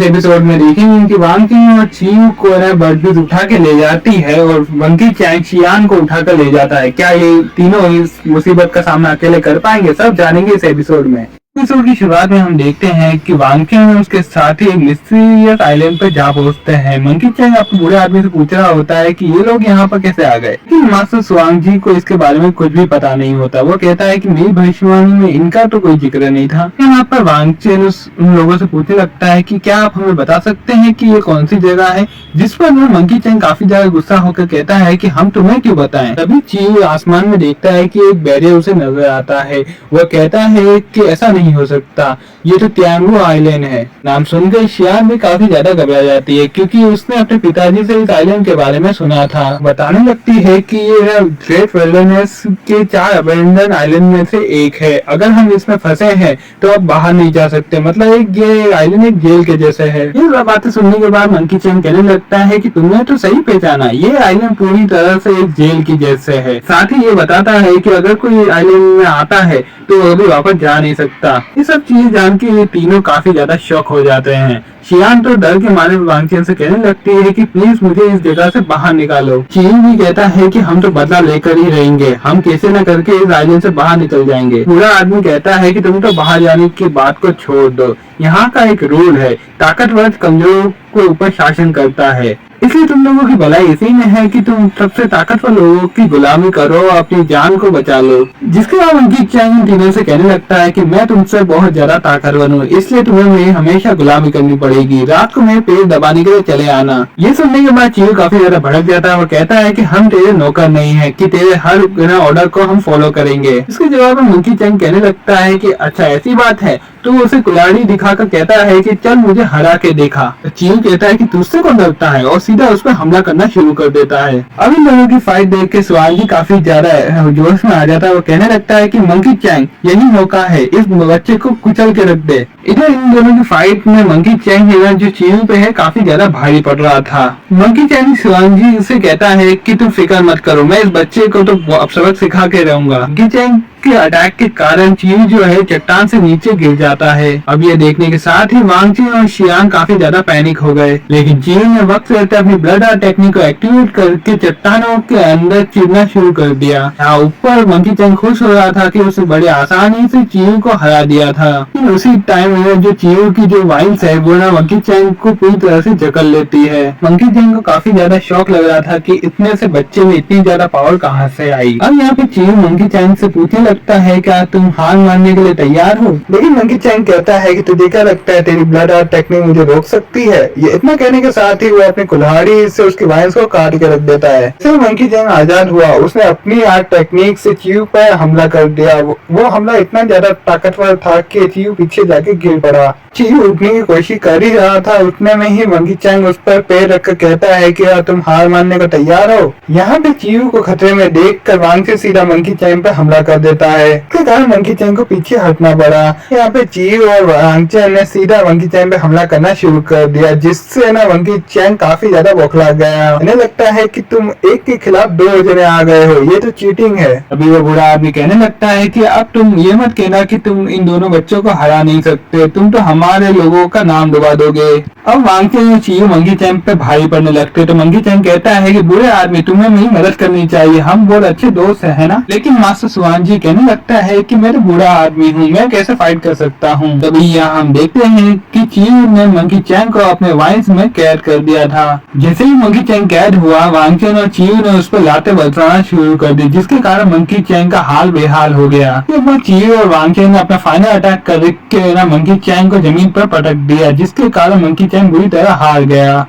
Episode में देखेंगे कि वांग चेन और चियू को ना बर्ड उठा के ले जाती है और मंकी चैंग शियान को उठा कर ले जाता है। क्या ये तीनों इस मुसीबत का सामना अकेले कर पाएंगे, सब जानेंगे इस एपिसोड में। एपिसोड की शुरुआत में हम देखते हैं कि वांग चेन और उसके साथी एक मिस्टीरियस आइलैंड पर जा पहुंचते हैं। मंकी चैंग अपने बूढ़े आदमी से पूछ रहा होता है कि ये लोग यहाँ पर कैसे आ गए, लेकिन मास्टर स्वांग जी को इसके बारे में कुछ भी पता नहीं होता। वो कहता है कि मेरी भविष्यवाणी में इनका तो कोई जिक्र नहीं था। यहाँ पर वांग चेन उन लोगों से पूछने लगता है कि क्या आप हमें बता सकते हैं कि ये कौन सी जगह है, जिस पर मंकी चैंग काफी ज्यादा गुस्सा होकर कहता है कि हम तुम्हें क्यों बताएं। तभी चियू आसमान में देखता है कि एक बैरियर उसे नजर आता है। वह कहता है कि ऐसा नहीं हो सकता, ये तो तियांगु आइलैंड है। नाम सुनकर शियान भी काफी ज्यादा घबरा जाती है, क्योंकि उसने अपने पिताजी से इस आइलैंड के बारे में सुना था। बताने लगती है कि ये ग्रेट विल्डरनेस के 4 अबैंडन आइलैंड में से एक है। अगर हम इसमें फंसे हैं तो अब बाहर नहीं जा सकते, मतलब ये आइलैंड एक जेल के जैसे है। ये सब बातें सुनने के बाद मंकी चैंग कहने लगता है कि तुमने तो सही पहचाना, ये आइलैंड पूरी तरह से एक जेल की जैसे है। साथ ही ये बताता है कि अगर कोई आइलैंड में आता है तो वो भी वापस जा नहीं सकता। ये सब चीजें जान के ये तीनों काफी ज्यादा शॉक हो जाते हैं। शियान तो डर के मारे वांग चेन से कहने लगती है कि प्लीज मुझे इस जगह से बाहर निकालो। चियू भी कहता है कि हम तो बदला लेकर ही रहेंगे, हम कैसे न करके इस आइलैंड से बाहर निकल जाएंगे। पूरा आदमी कहता है कि तुम तो बाहर जाने की बात को छोड़ दो, यहाँ का एक रूल है, ताकतवर कमजोर को ऊपर शासन करता है, इसलिए तुम लोगों की भलाई इसी में है कि तुम सबसे ताकतवर लोगों की गुलामी करो और अपनी जान को बचा लो। जिसके बाद मंकी चैंग तीनों से कहने लगता है कि मैं तुमसे बहुत ज्यादा ताकतवर हूँ, इसलिए तुम्हें मेरी हमेशा गुलामी करनी पड़ेगी। रात को मेरे पेट दबाने के लिए चले आना। ये सुनने के बाद चियू काफी ज्यादा भड़क जाता है और कहता है कि हम तेरे नौकर नहीं है कि तेरे हर ऑर्डर को हम फॉलो करेंगे। इसके जवाब में मंकी चैंग कहने लगता है कि अच्छा ऐसी बात है, तो उसे कुल्हाड़ी दिखाकर कहता है कि चल मुझे हरा के देखा। चियू कहता है कि तुझसे कौन डरता है और सीधा उस पर हमला करना शुरू कर देता है। अब इन दोनों की फाइट देख के स्वांग जी काफी ज्यादा जोश में आ जाता है और कहने लगता है कि मंकी चैंग यही मौका है, इस बच्चे को कुचल के रख दे। इधर इन दोनों की फाइट में मंकी चैंग जो चियू पे है काफी ज्यादा भारी पड़ रहा था। मंकी चैंग स्वांग जी से कहता है कि तुम फिक्र मत करो, मैं इस बच्चे को तो सबक सिखा के रहूंगा। मंकी चैंग के अटैक के कारण चियू जो है चट्टान से नीचे गिर जाता है। अब ये देखने के साथ ही वांग चेन और शियान काफी ज्यादा पैनिक हो गए, लेकिन चियू ने वक्त रहते अपनी ब्लड आर्ट टेक्निक को एक्टिवेट करके चट्टानों के अंदर चिरना शुरू कर दिया। यहाँ ऊपर मंकी चैंग खुश हो रहा था कि उसने बड़े आसानी से चियू को हरा दिया था। उसी टाइम में जो चियू की जो वाइल्स है वो ना मंकी चैंग को पूरी तरह से जकड़ लेती है। मंकी चैंग को काफी ज्यादा शौक लग रहा था कि इतने से बच्चे में इतनी ज्यादा पावर कहाँ से आई। अब यहाँ पे चियू मंकी चैंग से पूछने लगता है क्या तुम हार मानने के लिए तैयार हो, लेकिन मंकी चैंग कहता है कि तुझे क्या लगता है तेरी ब्लड आर्ट टेक्निक मुझे रोक सकती है। ये इतना कहने के साथ ही वो अपनी कुल्हाड़ी से उसकी वाइल्स को काट के रख देता है। फिर मंकी चैंग आजाद हुआ, उसने अपनी आर्ट टेक्निक से चियू पर हमला कर दिया। वो हमला इतना ज्यादा ताकतवर था कि चियू पीछे जाके गिर पड़ा। चियू उठने की कोशिश कर ही रहा था, उठने में ही मंकी चैंग उस पर पैर रखकर कहता है कि तुम हार मानने को तैयार हो। यहाँ पे चियू को खतरे में देख कर वांग से सीधा मंकी चैंग पे हमला कर देता है। इसके कारण मंकी चैंग को पीछे हटना पड़ा। यहाँ पे चियू और वांग चैंग ने सीधा मंकी चैंग पे हमला करना शुरू कर दिया, जिससे ना मंकी चैंग काफी ज्यादा बौखला गया। उन्हें लगता है कि तुम एक के खिलाफ 2 जने आ गए हो, ये तो चीटिंग है। अभी वो बूढ़ा आदमी कहने लगता है कि अब तुम ये मत कहना कि तुम इन दोनों बच्चों को हरा नहीं सकते, तुम तो हमारे लोगों का नाम डुबा दोगे। अब वांग चैंग और चियू मंकी चैंग पे भारी पड़ने लगते तो मंकी चैंग कहता है कि बूढ़े आदमी तुम्हें मेरी मदद करनी चाहिए, हम बहुत अच्छे दोस्त है ना। लेकिन मास्टर स्वांग जी कहने लगता है कि मैं तो बूढ़ा आदमी हूँ, मैं कैसे फाइट कर सकता हूँ। तभी यहाँ हम देखते हैं कि चियू ने मंकी चैंग को अपने वाइल्स में कैद कर दिया था। जैसे ही मंकी चैंग कैद हुआ, वांग चैंग और चियू ने उस पर लातें बरसाना शुरू कर दी, जिसके कारण मंकी चैंग का हाल बेहाल हो गया। तो चियू और वांग चैंग ने अपना फाइनल अटैक करके ना मंकी चैंग को जमीन पर पटक दिया, जिसके कारण मंकी चैंग बुरी तरह हार गया।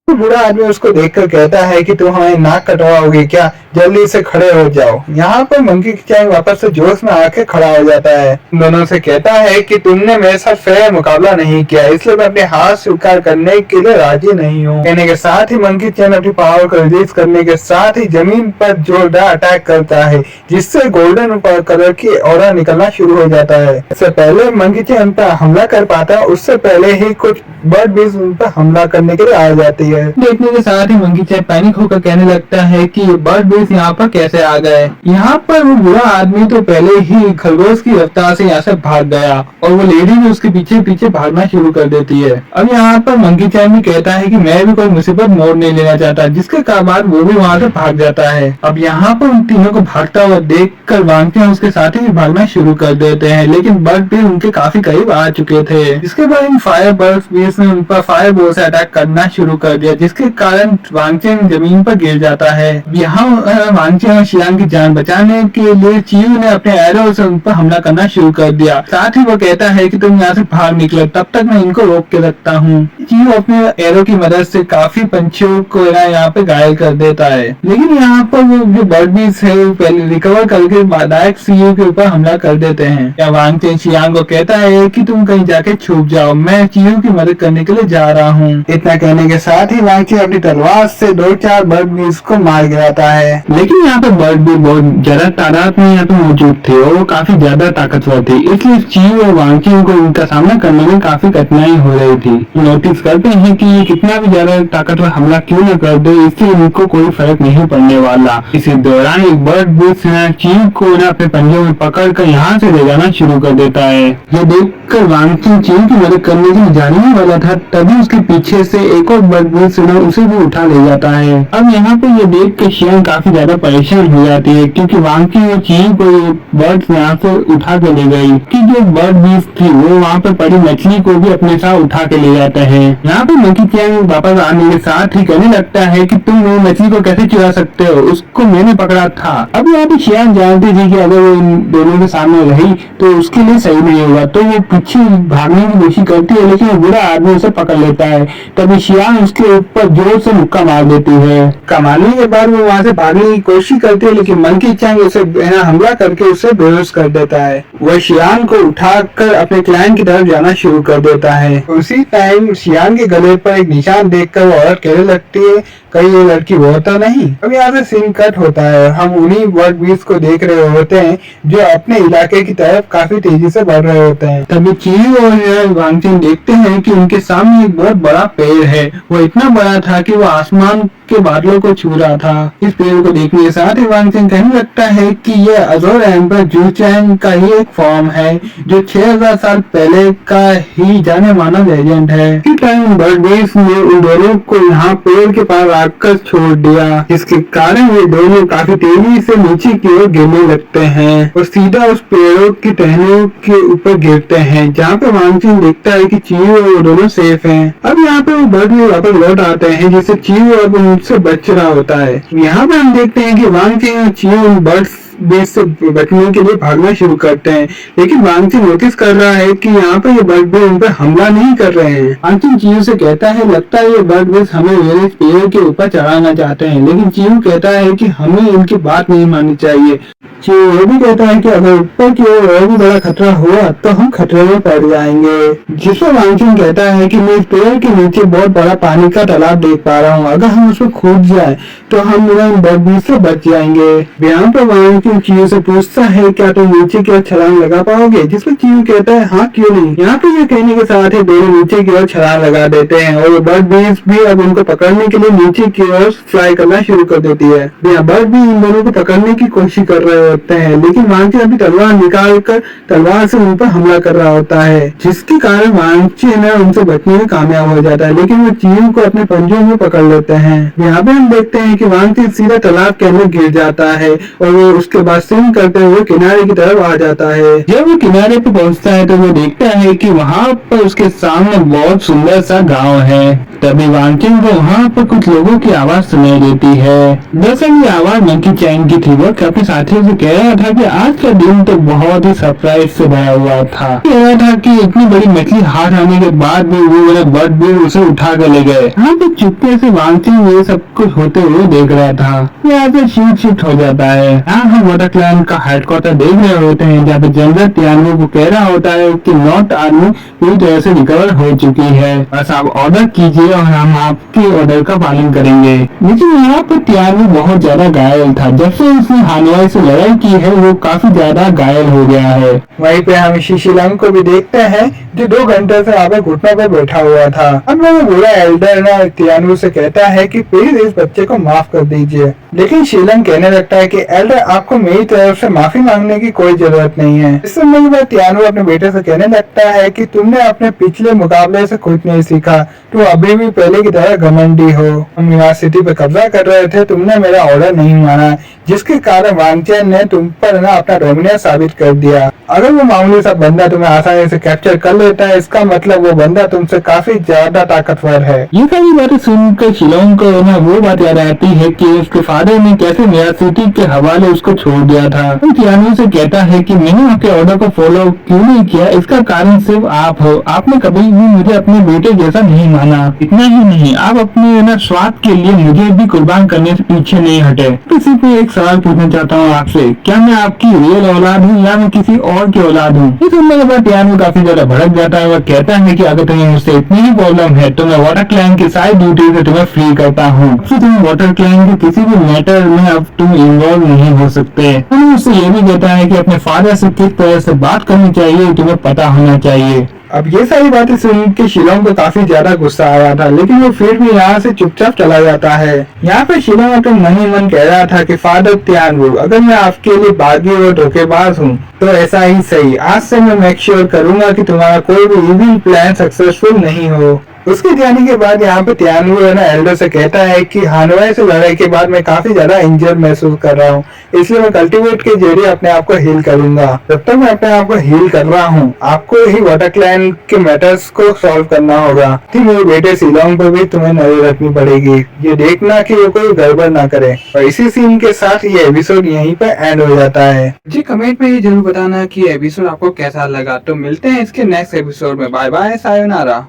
तो बूढ़ा आदमी उसको देखकर कहता है कि तुम हमें नाक कटवाओगे क्या, जल्दी से खड़े हो जाओ। यहाँ पर मंकी चैंग वापस से जोश में आके खड़ा हो जाता है। दोनों से कहता है कि तुमने मेरे साथ फेयर मुकाबला नहीं किया, इसलिए मैं अपने हार स्वीकार करने के लिए राजी नहीं हूँ। कहने के साथ ही मंकी चैंग अपनी पावर को रिलीज करने के साथ ही जमीन पर जोरदार अटैक करता है, जिससे गोल्डन कलर की ऑरा निकलना शुरू हो जाता है। इससे पहले मंकी चैंग पर हमला कर पाता है, उससे पहले ही कुछ बर्ड बीज उन पर हमला करने के लिए आ जाती है। देखने के साथ ही मंकी चैंग पैनिक होकर कहने लगता है कि ये बर्ड बीस यहाँ पर कैसे आ गए। यहाँ पर वो बुरा आदमी तो पहले ही खरगोश की रफ्तार से यहाँ से भाग गया और वो लेडी भी उसके पीछे पीछे भागना शुरू कर देती है। अब यहाँ पर मंकी चैंग भी कहता है कि मैं भी कोई मुसीबत मोड़ नहीं लेना चाहता, जिसके बाद वो भी वहाँ से भाग जाता है। अब यहाँ पर उन तीनों को भागता हुआ देख कर वांग चैंग उसके साथ ही भागना शुरू कर देते हैं, लेकिन बर्ड भी उनके काफी करीब आ चुके थे। जिसके बाद इन फायर बर्ड्स ने उन पर फायर बॉल से अटैक करना शुरू कर दिया, जिसके कारण वांग चैंग जमीन पर गिर जाता है। यहाँ वांग चैंग और शियांग की जान बचाने के लिए चियू ने अपने एरो से उन पर हमला करना शुरू कर दिया। साथ ही वो कहता है कि तुम यहाँ से बाहर निकलो, तब तक मैं इनको रोक के रखता हूँ। चियू अपने एरो की मदद से काफी पंछियों को यहाँ पे घायल कर देता है, लेकिन यहाँ पर वो जो बर्ड बीस है वो पहले रिकवर करके डायरेक्ट चियू के ऊपर हमला कर देते हैं। या वांग चैंग शियांग को कहता है कि तुम कहीं जाके छुप जाओ, मैं चियू की मदद करने के लिए जा रहा हूँ। इतना कहने के साथ ही वांग चैंग अपनी तलवार से 2-4 बर्ड बीस को मार गिराता है, लेकिन यहाँ पे बर्ड बीस बहुत ज्यादा तादाद में यहाँ पे मौजूद थे और वो काफी ज्यादा ताकतवर थे, इसलिए चियू और वांग चैंग को उनका सामना करने में काफी कठिनाई हो रही थी। नोटिस करते हैं कि ये कितना भी ज्यादा ताकतवर हमला क्यों न कर दे, इससे इनको कोई फर्क नहीं पड़ने वाला। इसी दौरान एक बर्ड बीस चियू को अपने पंजों में पकड़ कर यहाँ से ले जाना शुरू कर देता है। ये देखकर वांग चैंग चियू की मदद करने के लिए जाने ही वाला था, तभी उसके पीछे से एक और बर्ड बीस उसे भी उठा ले जाता है। अब यहाँ पे ये देख के शियांग काफी ज्यादा परेशान हो जाती है, क्योंकि वांग चैंग और चियू को ये बर्ड यहाँ से उठा के ले गई कि जो बर्ड बीस थी वो वहाँ पे पड़ी मछली को भी अपने साथ उठा के ले जाते हैं। यहाँ पे मंकी चैंग वापस आने के साथ ही कहने लगता है कि तुम वो मछली को कैसे चुरा सकते हो, उसको मैंने पकड़ा था। अब यहाँ पे शियांग जानती थी कि अगर वो इन दोनों के सामने रही तो उसके लिए सही नहीं होगा, तो वो पीछे भागने की कोशिश करती है, लेकिन वो बुरा आदमी उसे पकड़ लेता है। तभी शियांग उसके ऊपर जोर से मुक्का मार देती है। कमाने के बाद वो वहाँ से भागने की कोशिश करती है, लेकिन मंकी चैंग उसे हमला करके उसे बेहोश कर देता है। वह शियांग को उठाकर अपने क्लाइंट की तरफ जाना शुरू कर देता है। उसी टाइम शियांग के गले पर एक निशान देखकर वो औरत कहने लगती है, कहीं ये लड़की वो तो नहीं। अब यहाँ से सीन कट होता है, हम उन्हीं बर्ड बीस को देख रहे होते हैं जो अपने इलाके की तरफ काफी तेजी से बढ़ रहे होते हैं। तभी चियू और वांग चैंग देखते हैं कि उनके सामने एक बहुत बड़ा पेड़ है। वो इतना बड़ा था कि वो आसमान के बादलों को छू रहा था। इस पेड़ को देखने के साथ ही वांग चैंग कहने लगता है कि यह अजोर एम्पर जू चैंग का ही एक फॉर्म है, जो 6000 साल पहले का ही जाने माना लेजेंड है। इस टाइम बर्ड बीस ने उन दोनों को यहाँ पेड़ के पास आकर छोड़ दिया, जिसके कारण ये दोनों काफी तेजी से नीचे की ओर गिरने लगते हैं और सीधा उस पेड़ों की टहनियों के ऊपर गिरते हैं, जहाँ पे वांग चैंग देखता है कि चियू और वो दोनों सेफ हैं। अब यहाँ पे वो बर्ड बीस वापस लौट आते हैं, जिससे चियू और उनसे बच रहा होता है। यहाँ पे हम देखते हैं कि वांग चैंग और चियू उन बर्ड्स बीस से बचने के लिए भागना शुरू करते हैं, लेकिन वांग चैंग नोटिस कर रहा है कि यहाँ पे ये बर्ड बीस उन पर हमला नहीं कर रहे हैं। वांग चैंग चियू से कहता है, लगता है ये बर्ड बीस हमें मेरे पेड़ के ऊपर चढ़ाना चाहते हैं, लेकिन चियू कहता है कि हमें इनकी बात नहीं माननी चाहिए। चियू ये भी कहता है कि अगर ऊपर की ओर और भी बड़ा खतरा हुआ तो हम खतरे में पड़ जाएंगे। जिसमें वांग चैंग कहता है कि मैं इस पेड़ के नीचे बहुत बड़ा पानी का तालाब देख पा रहा हूँ, अगर हम उसमें कूद जाए तो हम बर्ड बीस से बच जाएंगे। यहाँ पर वांग चैंग चियू से पूछता है, क्या तुम नीचे की ओर छलांग लगा पाओगे, जिसमें चियू कहता है हाँ क्यों नहीं। यहाँ पे ये कहने के साथ ही दोनों नीचे की ओर छलांग लगा देते हैं और बर्ड बीस भी अब उनको पकड़ने के लिए नीचे की ओर फ्लाई करना शुरू कर देती है। यहाँ बर्ड भी इन दोनों को पकड़ने की कोशिश कर रहे होते हैं, लेकिन वांग चैंग अभी तलवार निकाल कर तलवार से उन पर हमला कर रहा होता है, जिसके कारण वांग चैंग उनसे बचने में कामयाब हो जाता है, लेकिन वो चियू को अपने पंजों में पकड़ लेते हैं। यहाँ पे हम देखते हैं कि वांग चैंग सीधा तालाब के अंदर गिर जाता है और वो उसके बाद स्विम करते हुए किनारे की तरफ आ जाता है। जब वो किनारे पे पहुँचता है तो वो देखता है कि वहाँ पर उसके सामने बहुत सुंदर सा गाँव है। तभी वांग चैंग को वहाँ पर कुछ लोगों की आवाज सुनाई देती है। दरअसल ये आवाज मंकी चैंग की थी। वो अपने साथियों से कह रहा था कि आज का दिन तो बहुत ही सरप्राइज से भरा हुआ था। कह रहा था कि इतनी बड़ी मछली हार आने के बाद भी वो वाले बर्ड बीस उसे उठा कर ले गए। यहाँ पे चुपके से वांग चैंग ये सब कुछ होते हुए देख रहा था। यहाँ पे शिफ्ट हो जाता है। यहाँ हम वाटर क्लैन का हेडक्वार्टर देख रहे होते हैं, जहाँ पे जनरल तियानवो को कह रहा होता है कि नॉर्थ आर्मी पूरी तरह से रिकवर हो चुकी है, बस आप ऑर्डर कीजिए और हम आपके ऑर्डर का पालन करेंगे। लेकिन यहाँ पर तियानू बहुत ज्यादा घायल था। जब से उसने हानवाई से लड़ाई की है वो काफी ज्यादा घायल हो गया है। वहीं पे हम शीशिलंग को भी देखते हैं जो 2 घंटे से यहाँ पे घुटनों पर बैठा हुआ था। अब वो बूढ़ा एल्डर ना तियानू से कहता है कि प्लीज इस बच्चे को माफ कर दीजिए। लेकिन शीलंग कहने लगता है कि एल्डर आपको मेरी तरफ से माफी मांगने की कोई जरूरत नहीं है। इस समय के बाद तियानू अपने बेटे से कहने लगता है कि तुमने अपने पिछले मुकाबले से कुछ नहीं सीखा, तुम अभी भी पहले की तरह घमंडी हो। हम यहाँ सिटी पे कब्जा कर रहे थे, तुमने मेरा ऑर्डर नहीं माना, जिसके कारण वांगचैन ने तुम पर ना अपना डोमिनेंस साबित कर दिया। अगर वो मामूली सा बंदा तुम्हें आसानी से कैप्चर कर लेता है, इसका मतलब वो बंदा तुमसे काफी ज्यादा ताकतवर है। ये सारी बातें सुनकर शिलोंग को ना वो बात याद आती है कि उसके फादर ने कैसे नया सिटी के हवाले उसको छोड़ दिया था। तियानू से कहता है कि मैंने आपके ऑर्डर को फॉलो क्यों नहीं किया, इसका कारण सिर्फ आप हो। आपने कभी भी मुझे अपने बेटे जैसा नहीं माना। इतना ही नहीं, आप अपने ना स्वार्थ के लिए मुझे भी कुर्बान करने से पीछे नहीं हटे। तो सिर्फ एक सवाल पूछना चाहता हूँ आपसे, क्या मैं आपकी रियल औलाद हूँ या मैं किसी और की औलाद हूँ? ये सुनने के बाद तियानू काफी ज्यादा भड़क जाता है। वह कहता है कि अगर तुम्हें मुझसे इतनी ही प्रॉब्लम है तो मैं वाटर क्लैन की सारी ड्यूटी से तुम्हें फ्री करता हूँ। फिर तुम वाटर क्लैन के किसी भी मैटर में अब तुम इन्वॉल्व नहीं हो सकते। उससे ये भी कहता है कि अपने फादर से किस तरह से बात करनी चाहिए तुम्हें पता होना चाहिए। अब ये सारी बातें सुन के शिलोंग को काफी ज्यादा गुस्सा आ रहा था, लेकिन वो फिर भी यहाँ से चुपचाप चला जाता है। यहाँ पे शिलोंग अपने मन ही मन कह रहा था कि फादर तियानू, अगर मैं आपके लिए बागी और धोखेबाज हूँ तो ऐसा ही सही। आज से मैं मेक श्योर करूंगा कि तुम्हारा कोई भी इविल प्लान सक्सेसफुल नहीं हो। उसके जाने के बाद यहाँ पे तियानू है ना एल्डर से कहता है कि हानवाई से लड़ाई के बाद मैं काफी ज्यादा इंजर महसूस कर रहा हूँ, इसलिए मैं कल्टीवेट के जरिए अपने आप को हील करूंगा। जब तक मैं अपने आप को हील कर रहा हूँ, आपको ही वाटर क्लैन के मैटर्स को सॉल्व करना होगा। फिर मेरे बेटे शिलोंग पर भी तुम्हें नजर रखनी पड़ेगी, ये देखना कि वो कोई गड़बड़ ना करे। और इसी सीन के साथ ये एपिसोड यहीं पे एंड हो जाता है। जी कमेंट में ये जरूर बताना कि एपिसोड आपको कैसा लगा। तो मिलते हैं इसके नेक्स्ट एपिसोड में। Bye bye, sayonara.